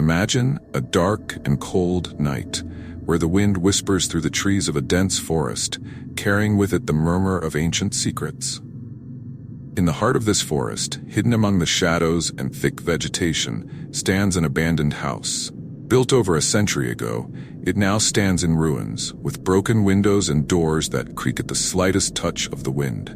Imagine a dark and cold night, where the wind whispers through the trees of a dense forest, carrying with it the murmur of ancient secrets. In the heart of this forest, hidden among the shadows and thick vegetation, stands an abandoned house. Built over a century ago, it now stands in ruins, with broken windows and doors that creak at the slightest touch of the wind.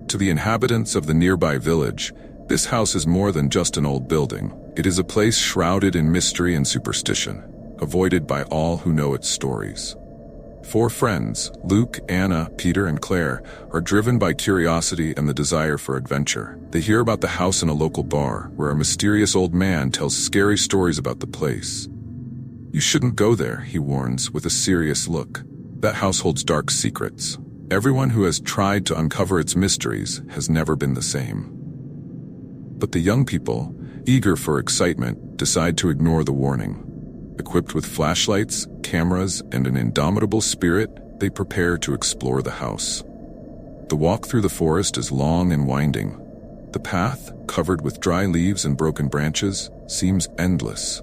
To the inhabitants of the nearby village, this house is more than just an old building. It is a place shrouded in mystery and superstition, avoided by all who know its stories. Four friends, Luke, Anna, Peter, and Claire, are driven by curiosity and the desire for adventure. They hear about the house in a local bar, where a mysterious old man tells scary stories about the place. "You shouldn't go there," he warns, with a serious look. "That house holds dark secrets. Everyone who has tried to uncover its mysteries has never been the same." But the young people, eager for excitement, decide to ignore the warning. Equipped with flashlights, cameras, and an indomitable spirit, they prepare to explore the house. The walk through the forest is long and winding. The path, covered with dry leaves and broken branches, seems endless.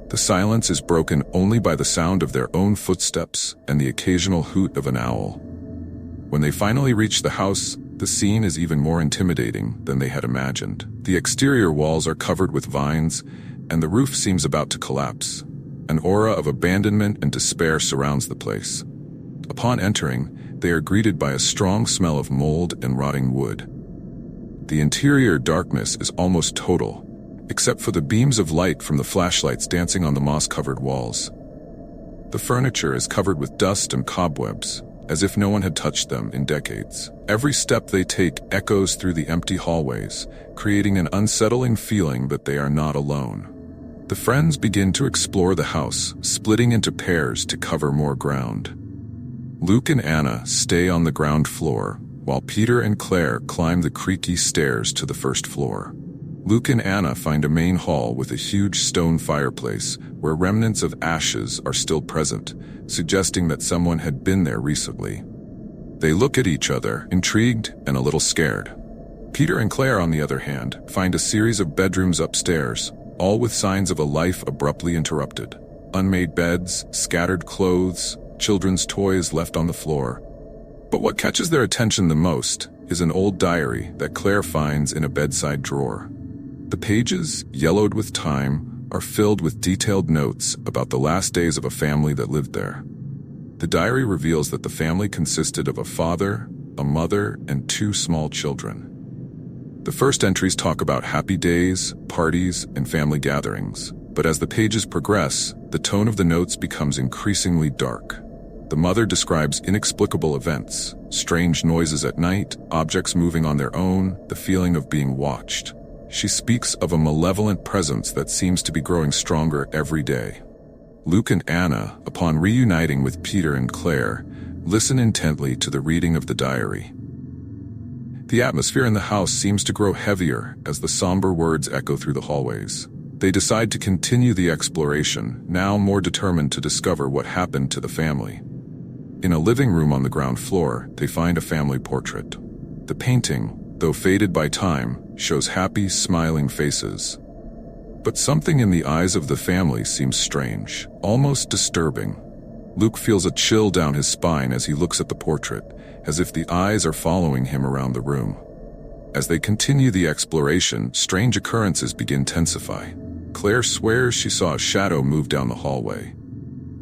The silence is broken only by the sound of their own footsteps and the occasional hoot of an owl. When they finally reach the house, the scene is even more intimidating than they had imagined. The exterior walls are covered with vines, and the roof seems about to collapse. An aura of abandonment and despair surrounds the place. Upon entering, they are greeted by a strong smell of mold and rotting wood. The interior darkness is almost total, except for the beams of light from the flashlights dancing on the moss-covered walls. The furniture is covered with dust and cobwebs, as if no one had touched them in decades. Every step they take echoes through the empty hallways, creating an unsettling feeling that they are not alone. The friends begin to explore the house, splitting into pairs to cover more ground. Luke and Anna stay on the ground floor, while Peter and Claire climb the creaky stairs to the first floor. Luke and Anna find a main hall with a huge stone fireplace where remnants of ashes are still present, suggesting that someone had been there recently. They look at each other, intrigued and a little scared. Peter and Claire, on the other hand, find a series of bedrooms upstairs, all with signs of a life abruptly interrupted. Unmade beds, scattered clothes, children's toys left on the floor. But what catches their attention the most is an old diary that Claire finds in a bedside drawer. The pages, yellowed with time, are filled with detailed notes about the last days of a family that lived there. The diary reveals that the family consisted of a father, a mother, and 2 small children. The first entries talk about happy days, parties, and family gatherings, but as the pages progress, the tone of the notes becomes increasingly dark. The mother describes inexplicable events, strange noises at night, objects moving on their own, the feeling of being watched. She speaks of a malevolent presence that seems to be growing stronger every day. Luke and Anna, upon reuniting with Peter and Claire, listen intently to the reading of the diary. The atmosphere in the house seems to grow heavier as the somber words echo through the hallways. They decide to continue the exploration, now more determined to discover what happened to the family. In a living room on the ground floor, they find a family portrait. The painting, though faded by time, shows happy, smiling faces. But something in the eyes of the family seems strange, almost disturbing. Luke feels a chill down his spine as he looks at the portrait, as if the eyes are following him around the room. As they continue the exploration, strange occurrences begin to intensify. Claire swears she saw a shadow move down the hallway.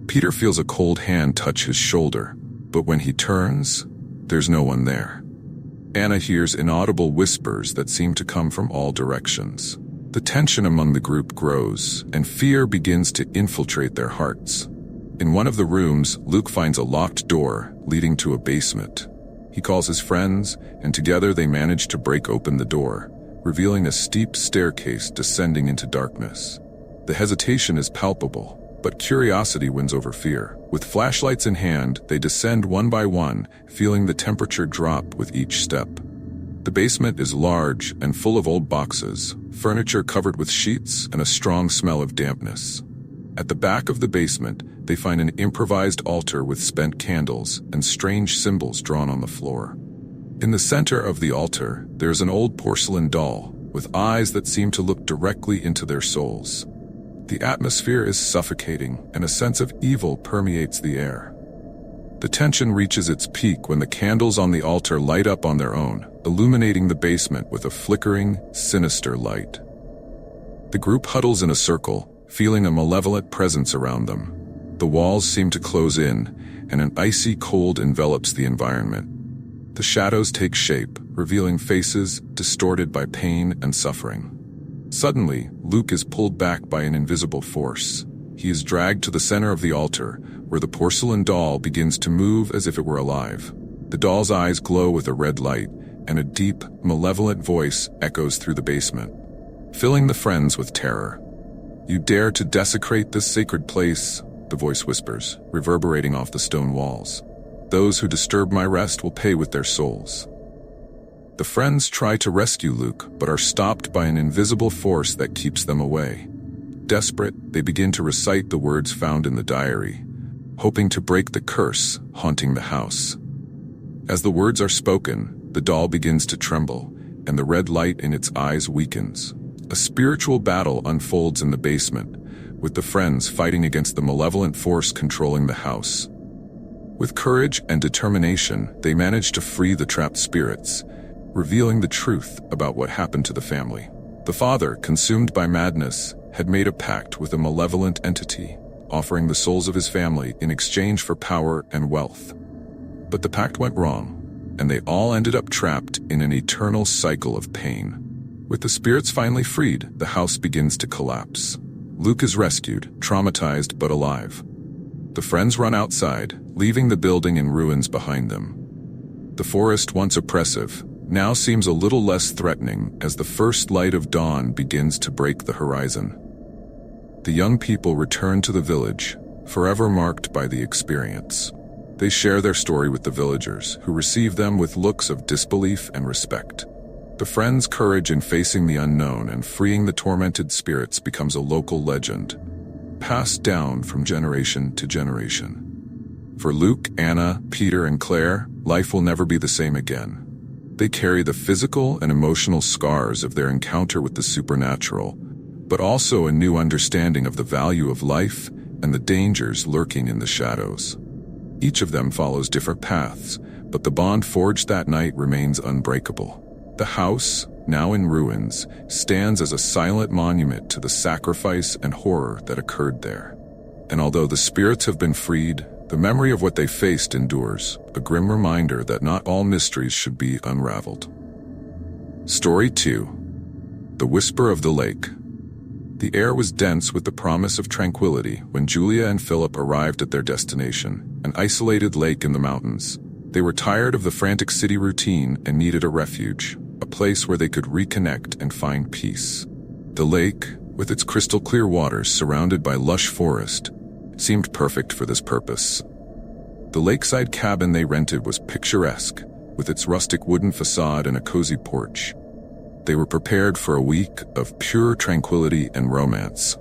Peter feels a cold hand touch his shoulder, but when he turns, there's no one there. Anna hears inaudible whispers that seem to come from all directions. The tension among the group grows, and fear begins to infiltrate their hearts. In one of the rooms, Luke finds a locked door leading to a basement. He calls his friends, and together they manage to break open the door, revealing a steep staircase descending into darkness. The hesitation is palpable, but curiosity wins over fear. With flashlights in hand, they descend one by one, feeling the temperature drop with each step. The basement is large and full of old boxes, furniture covered with sheets, and a strong smell of dampness. At the back of the basement, they find an improvised altar with spent candles and strange symbols drawn on the floor. In the center of the altar, there's an old porcelain doll with eyes that seem to look directly into their souls. The atmosphere is suffocating, and a sense of evil permeates the air. The tension reaches its peak when the candles on the altar light up on their own, illuminating the basement with a flickering, sinister light. The group huddles in a circle, feeling a malevolent presence around them. The walls seem to close in, and an icy cold envelops the environment. The shadows take shape, revealing faces distorted by pain and suffering. Suddenly, Luke is pulled back by an invisible force. He is dragged to the center of the altar, where the porcelain doll begins to move as if it were alive. The doll's eyes glow with a red light, and a deep, malevolent voice echoes through the basement, filling the friends with terror. "You dare to desecrate this sacred place," the voice whispers, reverberating off the stone walls. "Those who disturb my rest will pay with their souls." The friends try to rescue Luke, but are stopped by an invisible force that keeps them away. Desperate, they begin to recite the words found in the diary, hoping to break the curse haunting the house. As the words are spoken, the doll begins to tremble, and the red light in its eyes weakens. A spiritual battle unfolds in the basement, with the friends fighting against the malevolent force controlling the house. With courage and determination, they manage to free the trapped spirits, revealing the truth about what happened to the family. The father, consumed by madness, had made a pact with a malevolent entity, offering the souls of his family in exchange for power and wealth. But the pact went wrong, and they all ended up trapped in an eternal cycle of pain. With the spirits finally freed, the house begins to collapse. Luke is rescued, traumatized but alive. The friends run outside, leaving the building in ruins behind them. The forest, once oppressive, now seems a little less threatening as the first light of dawn begins to break the horizon. The young people return to the village, forever marked by the experience. They share their story with the villagers, who receive them with looks of disbelief and respect. The friends' courage in facing the unknown and freeing the tormented spirits becomes a local legend, passed down from generation to generation. For Luke, Anna, Peter, and Claire, life will never be the same again. They carry the physical and emotional scars of their encounter with the supernatural, but also a new understanding of the value of life and the dangers lurking in the shadows. Each of them follows different paths, but the bond forged that night remains unbreakable. The house, now in ruins, stands as a silent monument to the sacrifice and horror that occurred there. And although the spirits have been freed, the memory of what they faced endures, a grim reminder that not all mysteries should be unraveled. Story 2. The Whisper of the Lake. The air was dense with the promise of tranquility when Julia and Philip arrived at their destination, an isolated lake in the mountains. They were tired of the frantic city routine and needed a refuge, a place where they could reconnect and find peace. The lake, with its crystal-clear waters surrounded by lush forest, seemed perfect for this purpose. The lakeside cabin they rented was picturesque, with its rustic wooden facade and a cozy porch. They were prepared for a week of pure tranquility and romance.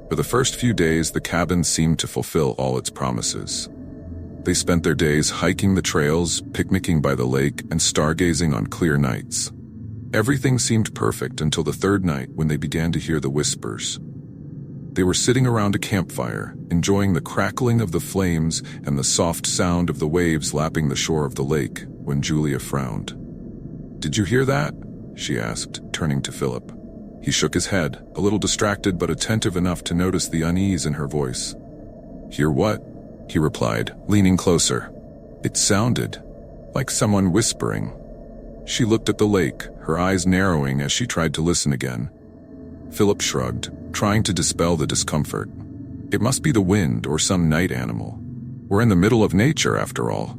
For the first few days, the cabin seemed to fulfill all its promises. They spent their days hiking the trails, picnicking by the lake, and stargazing on clear nights. Everything seemed perfect until the third night when they began to hear the whispers. They were sitting around a campfire, enjoying the crackling of the flames and the soft sound of the waves lapping the shore of the lake, when Julia frowned. "Did you hear that?" she asked, turning to Philip. He shook his head, a little distracted but attentive enough to notice the unease in her voice. "Hear what?" he replied, leaning closer. It sounded like someone whispering. She looked at the lake, her eyes narrowing as she tried to listen again. Philip shrugged, trying to dispel the discomfort. "It must be the wind or some night animal. We're in the middle of nature, after all."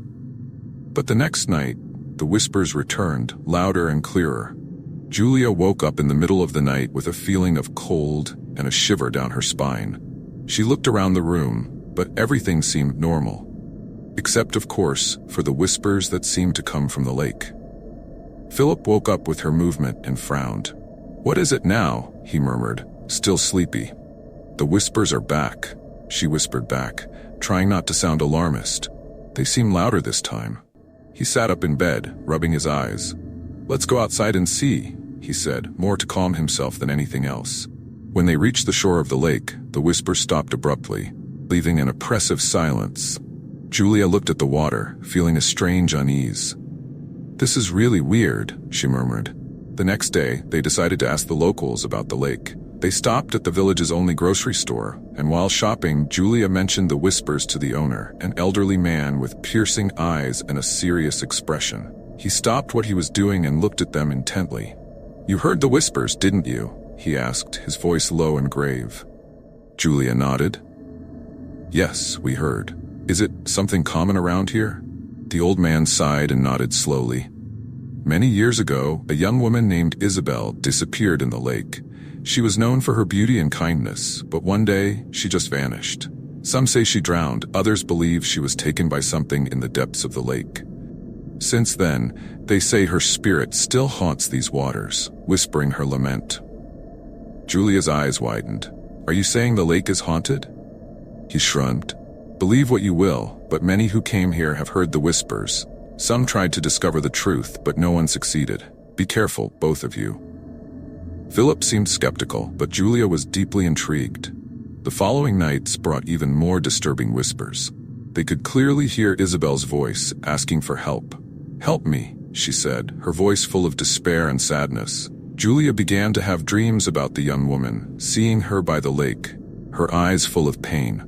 But the next night, the whispers returned, louder and clearer. Julia woke up in the middle of the night with a feeling of cold and a shiver down her spine. She looked around the room, but everything seemed normal. Except, of course, for the whispers that seemed to come from the lake. Philip woke up with her movement and frowned. "What is it now?" he murmured, still sleepy. "The whispers are back," she whispered back, trying not to sound alarmist. "They seem louder this time." He sat up in bed, rubbing his eyes. "Let's go outside and see," he said, more to calm himself than anything else. When they reached the shore of the lake, the whisper stopped abruptly, leaving an oppressive silence. Julia looked at the water, feeling a strange unease. "This is really weird," she murmured. The next day, they decided to ask the locals about the lake. They stopped at the village's only grocery store, and while shopping, Julia mentioned the whispers to the owner, an elderly man with piercing eyes and a serious expression. He stopped what he was doing and looked at them intently. "You heard the whispers, didn't you?" he asked, his voice low and grave. Julia nodded. "Yes, we heard. Is it something common around here?" The old man sighed and nodded slowly. "Many years ago, a young woman named Isabel disappeared in the lake. She was known for her beauty and kindness, but one day, she just vanished. Some say she drowned, others believe she was taken by something in the depths of the lake. Since then, they say her spirit still haunts these waters, whispering her lament." Julia's eyes widened. "Are you saying the lake is haunted?" He shrugged. "Believe what you will, but many who came here have heard the whispers. Some tried to discover the truth, but no one succeeded. Be careful, both of you." Philip seemed skeptical, but Julia was deeply intrigued. The following nights brought even more disturbing whispers. They could clearly hear Isabel's voice, asking for help. "Help me," she said, her voice full of despair and sadness. Julia began to have dreams about the young woman, seeing her by the lake, her eyes full of pain.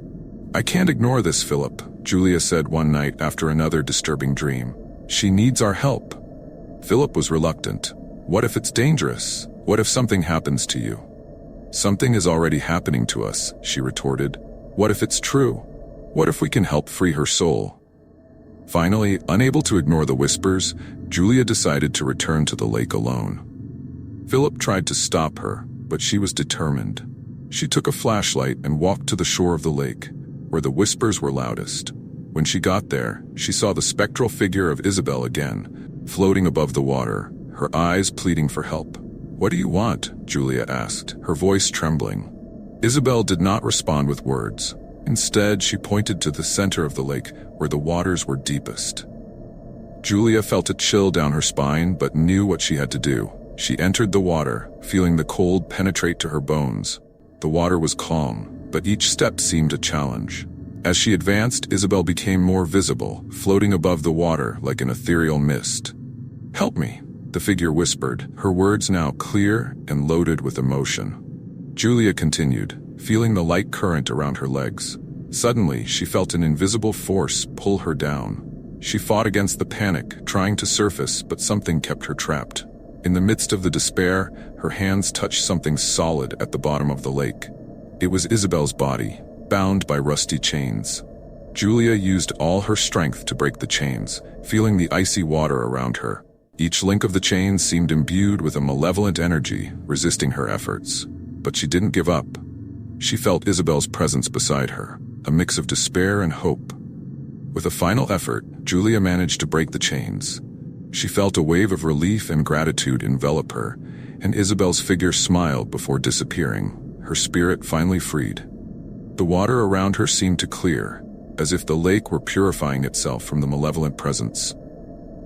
"I can't ignore this, Philip," Julia said one night after another disturbing dream. "She needs our help." Philip was reluctant. "What if it's dangerous? What if something happens to you?" "Something is already happening to us," she retorted. "What if it's true? What if we can help free her soul?" Finally, unable to ignore the whispers, Julia decided to return to the lake alone. Philip tried to stop her, but she was determined. She took a flashlight and walked to the shore of the lake, where the whispers were loudest. When she got there, she saw the spectral figure of Isabel again, floating above the water, her eyes pleading for help. "What do you want?" Julia asked, her voice trembling. Isabel did not respond with words. Instead, she pointed to the center of the lake, where the waters were deepest. Julia felt a chill down her spine, but knew what she had to do. She entered the water, feeling the cold penetrate to her bones. The water was calm, but each step seemed a challenge. As she advanced, Isabel became more visible, floating above the water like an ethereal mist. "Help me," the figure whispered, her words now clear and loaded with emotion. Julia continued, feeling the light current around her legs. Suddenly, she felt an invisible force pull her down. She fought against the panic, trying to surface, but something kept her trapped. In the midst of the despair, her hands touched something solid at the bottom of the lake. It was Isabel's body, bound by rusty chains. Julia used all her strength to break the chains, feeling the icy water around her. Each link of the chains seemed imbued with a malevolent energy, resisting her efforts. But she didn't give up. She felt Isabel's presence beside her, a mix of despair and hope. With a final effort, Julia managed to break the chains. She felt a wave of relief and gratitude envelop her, and Isabel's figure smiled before disappearing, her spirit finally freed. The water around her seemed to clear, as if the lake were purifying itself from the malevolent presence.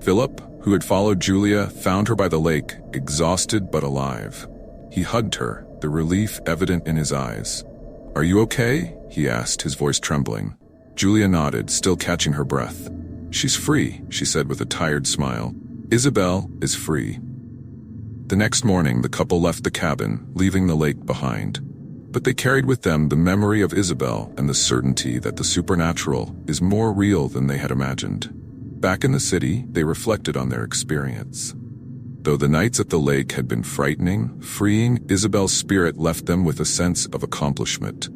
Philip, who had followed Julia, found her by the lake, exhausted but alive. He hugged her, the relief evident in his eyes. "Are you okay?" he asked, his voice trembling. Julia nodded, still catching her breath. "She's free," she said with a tired smile. "Isabel is free." The next morning, the couple left the cabin, leaving the lake behind. But they carried with them the memory of Isabel and the certainty that the supernatural is more real than they had imagined. Back in the city, they reflected on their experience. Though the nights at the lake had been frightening, freeing Isabel's spirit left them with a sense of accomplishment.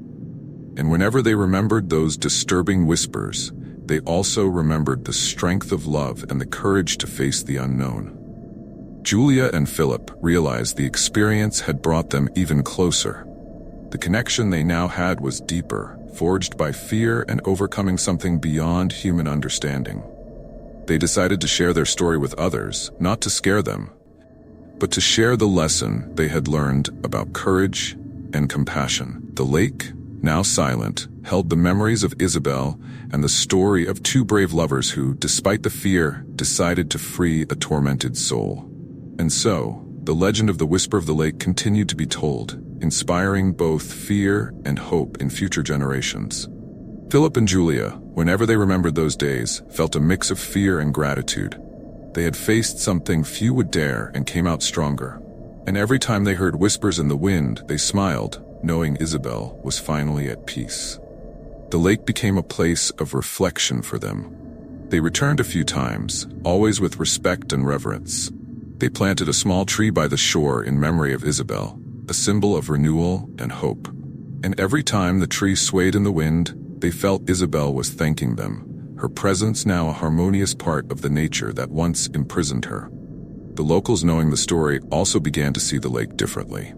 And whenever they remembered those disturbing whispers, they also remembered the strength of love and the courage to face the unknown. Julia and Philip realized the experience had brought them even closer. The connection they now had was deeper, forged by fear and overcoming something beyond human understanding. They decided to share their story with others, not to scare them, but to share the lesson they had learned about courage and compassion. The lake, now silent, held the memories of Isabel and the story of two brave lovers who, despite the fear, decided to free a tormented soul. And so, the legend of the Whisper of the Lake continued to be told, inspiring both fear and hope in future generations. Philip and Julia, whenever they remembered those days, felt a mix of fear and gratitude. They had faced something few would dare and came out stronger. And every time they heard whispers in the wind, they smiled, knowing Isabel was finally at peace. The lake became a place of reflection for them. They returned a few times, always with respect and reverence. They planted a small tree by the shore in memory of Isabel, a symbol of renewal and hope. And every time the tree swayed in the wind, they felt Isabel was thanking them, her presence now a harmonious part of the nature that once imprisoned her. The locals, knowing the story, also began to see the lake differently.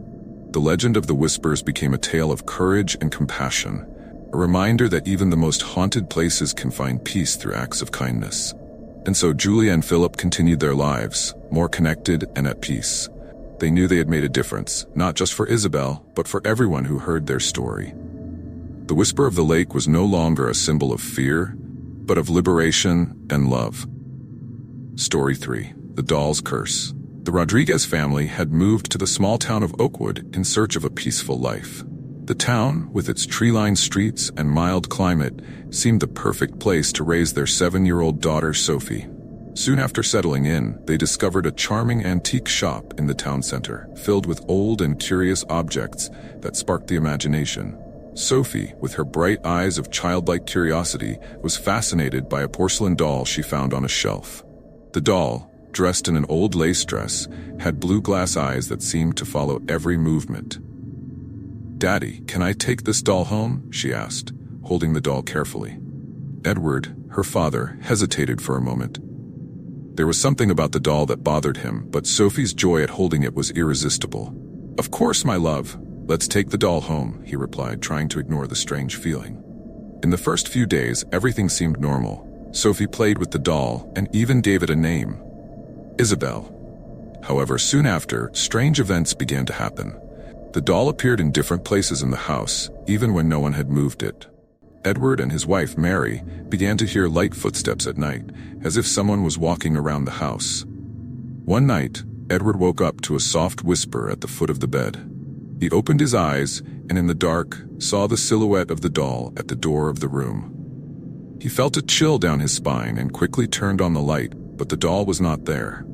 The legend of the Whispers became a tale of courage and compassion, a reminder that even the most haunted places can find peace through acts of kindness. And so Julia and Philip continued their lives, more connected and at peace. They knew they had made a difference, not just for Isabel, but for everyone who heard their story. The Whisper of the Lake was no longer a symbol of fear, but of liberation and love. Story 3. The Doll's Curse. The Rodriguez family had moved to the small town of Oakwood in search of a peaceful life. The town, with its tree-lined streets and mild climate, seemed the perfect place to raise their 7-year-old daughter Sophie. Soon after settling in, they discovered a charming antique shop in the town center, filled with old and curious objects that sparked the imagination. Sophie, with her bright eyes of childlike curiosity, was fascinated by a porcelain doll she found on a shelf. The doll, dressed in an old lace dress, had blue glass eyes that seemed to follow every movement. "Daddy, can I take this doll home?" she asked, holding the doll carefully. Edward, her father, hesitated for a moment. There was something about the doll that bothered him, but Sophie's joy at holding it was irresistible. "Of course, my love. Let's take the doll home," he replied, trying to ignore the strange feeling. In the first few days, everything seemed normal. Sophie played with the doll and even gave it a name, Isabel. However, soon after, strange events began to happen. The doll appeared in different places in the house, even when no one had moved it. Edward and his wife, Mary, began to hear light footsteps at night, as if someone was walking around the house. One night, Edward woke up to a soft whisper at the foot of the bed. He opened his eyes, and in the dark, saw the silhouette of the doll at the door of the room. He felt a chill down his spine and quickly turned on the light, but the doll was not there.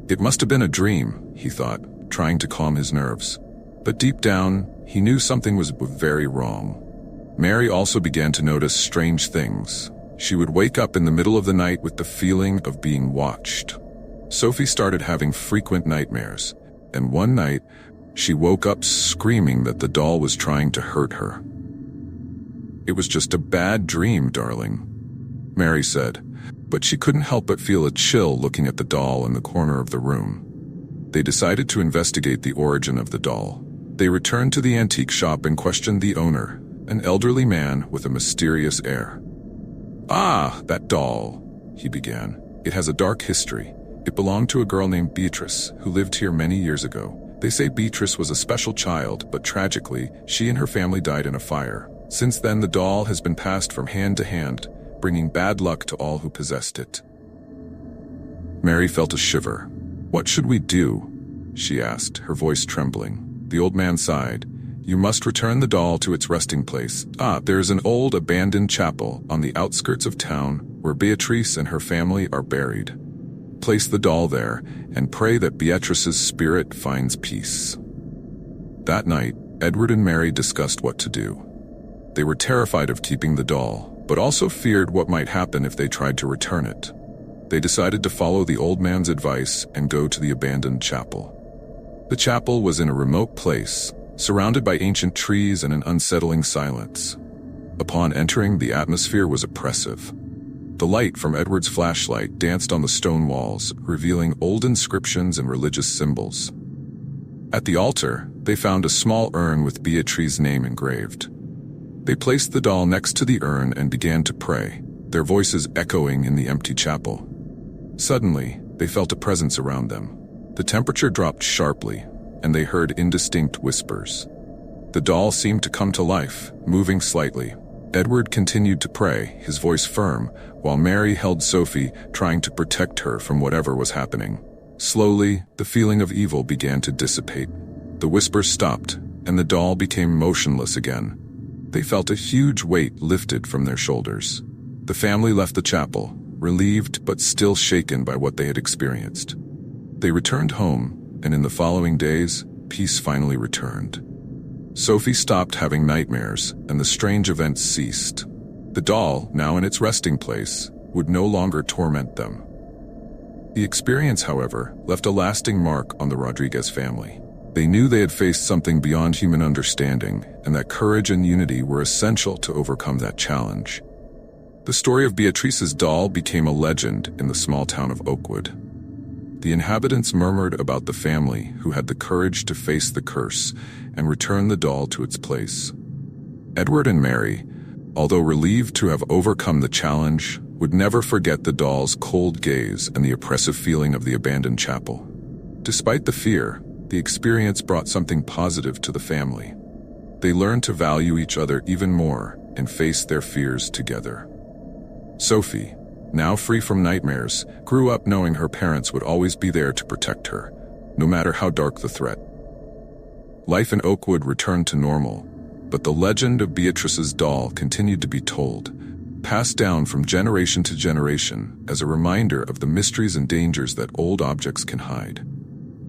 It must have been a dream, he thought, trying to calm his nerves. But deep down, he knew something was very wrong. Mary also began to notice strange things. She would wake up in the middle of the night with the feeling of being watched. Sophie started having frequent nightmares, and one night, she woke up screaming that the doll was trying to hurt her. "It was just a bad dream, darling," Mary said, but she couldn't help but feel a chill looking at the doll in the corner of the room. They decided to investigate the origin of the doll. They returned to the antique shop and questioned the owner, an elderly man with a mysterious air. "Ah, that doll," he began. "It has a dark history. It belonged to a girl named Beatrice, who lived here many years ago. They say Beatrice was a special child, but tragically, she and her family died in a fire. Since then, the doll has been passed from hand to hand, bringing bad luck to all who possessed it." Mary felt a shiver. "What should we do?" she asked, her voice trembling. The old man sighed. "You must return the doll to its resting place. There's an old abandoned chapel on the outskirts of town where Beatrice and her family are buried. Place the doll there and pray that Beatrice's spirit finds peace." That night, Edward and Mary discussed what to do. They were terrified of keeping the doll, but also feared what might happen if they tried to return it. They decided to follow the old man's advice and go to the abandoned chapel. The chapel was in a remote place, surrounded by ancient trees and an unsettling silence. Upon entering, the atmosphere was oppressive. The light from Edward's flashlight danced on the stone walls, revealing old inscriptions and religious symbols. At the altar, they found a small urn with Beatrice's name engraved. They placed the doll next to the urn and began to pray, their voices echoing in the empty chapel. Suddenly, they felt a presence around them. The temperature dropped sharply, and they heard indistinct whispers. The doll seemed to come to life, moving slightly. Edward continued to pray, his voice firm, while Mary held Sophie, trying to protect her from whatever was happening. Slowly, the feeling of evil began to dissipate. The whispers stopped, and the doll became motionless again. They felt a huge weight lifted from their shoulders. The family left the chapel, relieved but still shaken by what they had experienced. They returned home, and in the following days, peace finally returned. Sophie stopped having nightmares, and the strange events ceased. The doll, now in its resting place, would no longer torment them. The experience, however, left a lasting mark on the Rodriguez family. They knew they had faced something beyond human understanding, and that courage and unity were essential to overcome that challenge. The story of Beatrice's doll became a legend in the small town of Oakwood. The inhabitants murmured about the family who had the courage to face the curse and return the doll to its place. Edward and Mary, although relieved to have overcome the challenge, would never forget the doll's cold gaze and the oppressive feeling of the abandoned chapel. Despite the fear, the experience brought something positive to the family. They learned to value each other even more and face their fears together. Sophie, now free from nightmares, grew up knowing her parents would always be there to protect her, no matter how dark the threat. Life in Oakwood returned to normal, but the legend of Beatrice's doll continued to be told, passed down from generation to generation as a reminder of the mysteries and dangers that old objects can hide.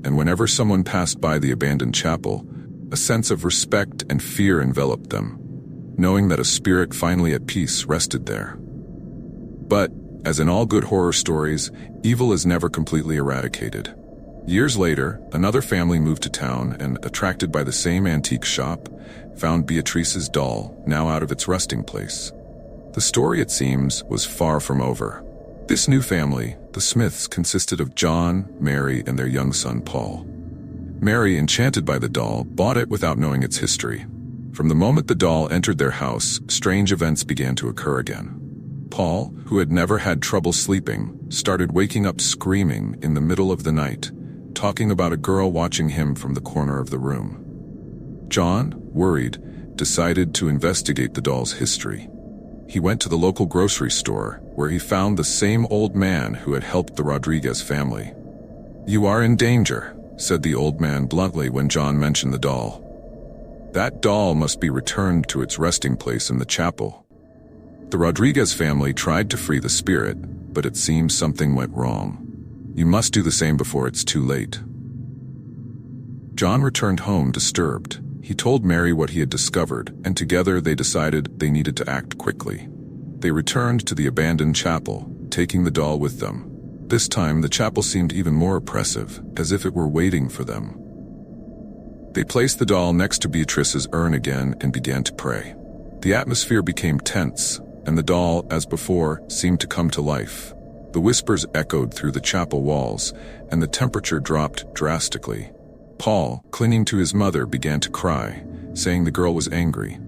And whenever someone passed by the abandoned chapel, a sense of respect and fear enveloped them, knowing that a spirit finally at peace rested there. But, as in all good horror stories, evil is never completely eradicated. Years later, another family moved to town and, attracted by the same antique shop, found Beatrice's doll, now out of its resting place. The story, it seems, was far from over. This new family, the Smiths, consisted of John, Mary, and their young son Paul. Mary, enchanted by the doll, bought it without knowing its history. From the moment the doll entered their house, strange events began to occur again. Paul, who had never had trouble sleeping, started waking up screaming in the middle of the night, talking about a girl watching him from the corner of the room. John, worried, decided to investigate the doll's history. He went to the local grocery store, where he found the same old man who had helped the Rodriguez family. "You are in danger," said the old man bluntly when John mentioned the doll. "That doll must be returned to its resting place in the chapel." The Rodriguez family tried to free the spirit, but it seems something went wrong. "You must do the same before it's too late." John returned home disturbed. He told Mary what he had discovered, and together they decided they needed to act quickly. They returned to the abandoned chapel, taking the doll with them. This time the chapel seemed even more oppressive, as if it were waiting for them. They placed the doll next to Beatrice's urn again and began to pray. The atmosphere became tense, and the doll, as before, seemed to come to life. The whispers echoed through the chapel walls, and the temperature dropped drastically. Paul, clinging to his mother, began to cry, saying the girl was angry.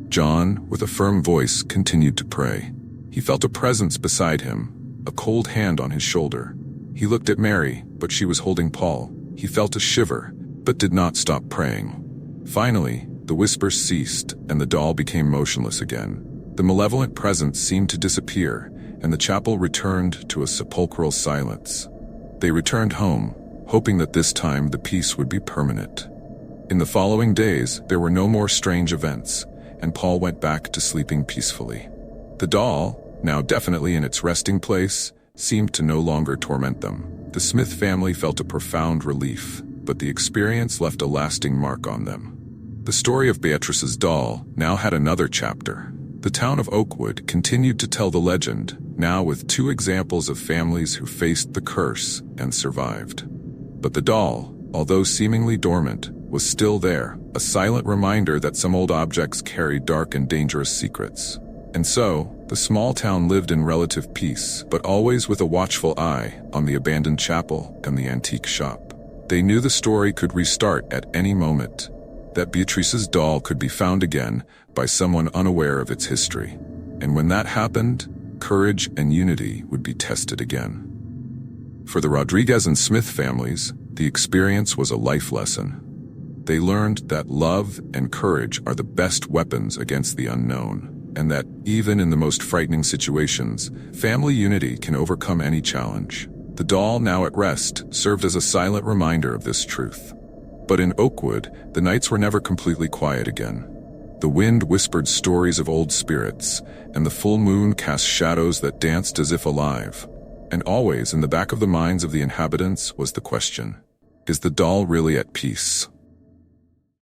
John, with a firm voice, continued to pray. He felt a presence beside him, a cold hand on his shoulder. He looked at Mary, but she was holding Paul. He felt a shiver, but did not stop praying. Finally, the whispers ceased, and the doll became motionless again. The malevolent presence seemed to disappear, and the chapel returned to a sepulchral silence. They returned home, hoping that this time the peace would be permanent. In the following days, there were no more strange events, and Paul went back to sleeping peacefully. The doll, now definitely in its resting place, seemed to no longer torment them. The Smith family felt a profound relief, but the experience left a lasting mark on them. The story of Beatrice's doll now had another chapter. The town of Oakwood continued to tell the legend, now with 2 examples of families who faced the curse and survived. But the doll, although seemingly dormant, was still there, a silent reminder that some old objects carried dark and dangerous secrets. And so, the small town lived in relative peace, but always with a watchful eye on the abandoned chapel and the antique shop. They knew the story could restart at any moment, that Beatrice's doll could be found again by someone unaware of its history. And when that happened, courage and unity would be tested again. For the Rodriguez and Smith families, the experience was a life lesson. They learned that love and courage are the best weapons against the unknown, and that, even in the most frightening situations, family unity can overcome any challenge. The doll, now at rest, served as a silent reminder of this truth. But in Oakwood, the nights were never completely quiet again. The wind whispered stories of old spirits, and the full moon cast shadows that danced as if alive. And always in the back of the minds of the inhabitants was the question, is the doll really at peace?